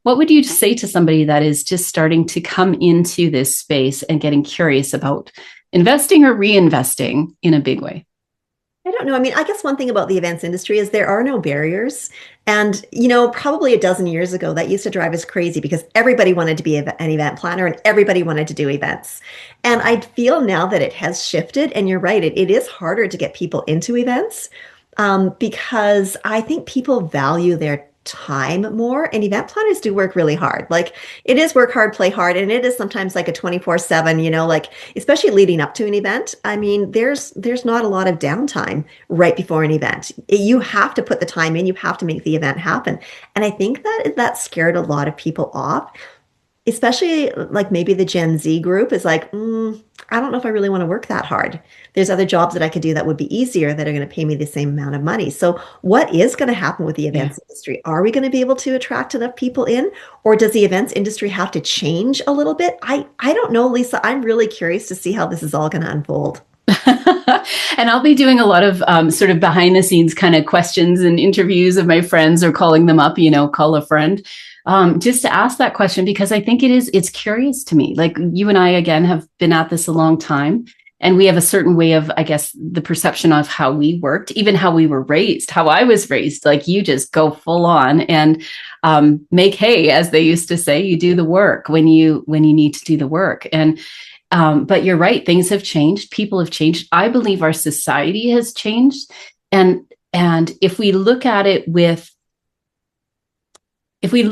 What would you say to somebody that is just starting to come into this space and getting curious about investing or reinvesting in a big way? I don't know. I mean, I guess one thing about the events industry is there are no barriers. And, probably a dozen years ago, that used to drive us crazy because everybody wanted to be an event planner and everybody wanted to do events. And I feel now that it has shifted. And you're right, it is harder to get people into events because I think people value their time more, and event planners do work really hard. Like, it is work hard, play hard, and it is sometimes like a 24/7, like, especially leading up to an event. I mean, there's not a lot of downtime right before an event. You have to put the time in, you have to make the event happen. And I think that scared a lot of people off, especially like maybe the Gen Z group is like, I don't know if I really want to work that hard. There's other jobs that I could do that would be easier that are going to pay me the same amount of money. So what is going to happen with the Yeah. events industry? Are we going to be able to attract enough people in, or does the events industry have to change a little bit? I don't know, Lisa. I'm really curious to see how this is all going to unfold. And I'll be doing a lot of sort of behind the scenes kind of questions and interviews of my friends or calling them up, call a friend, just to ask that question, because I think it's curious to me. Like, you and I, again, have been at this a long time, and we have a certain way of, I guess, the perception of how we worked, even how we were raised, how I was raised. Like, you just go full on and make hay, as they used to say. You do the work when you need to do the work. And but you're right, things have changed, people have changed. I believe our society has changed. And if we look at it with an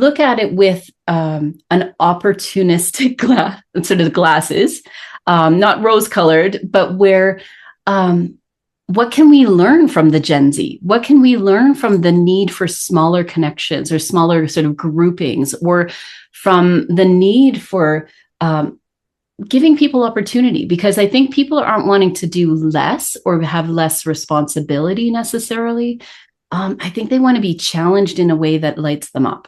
opportunistic glass, sort of glasses, not rose colored, but where what can we learn from the Gen Z? What can we learn from the need for smaller connections or smaller sort of groupings, or from the need for giving people opportunity? Because I think people aren't wanting to do less or have less responsibility necessarily. I think they want to be challenged in a way that lights them up.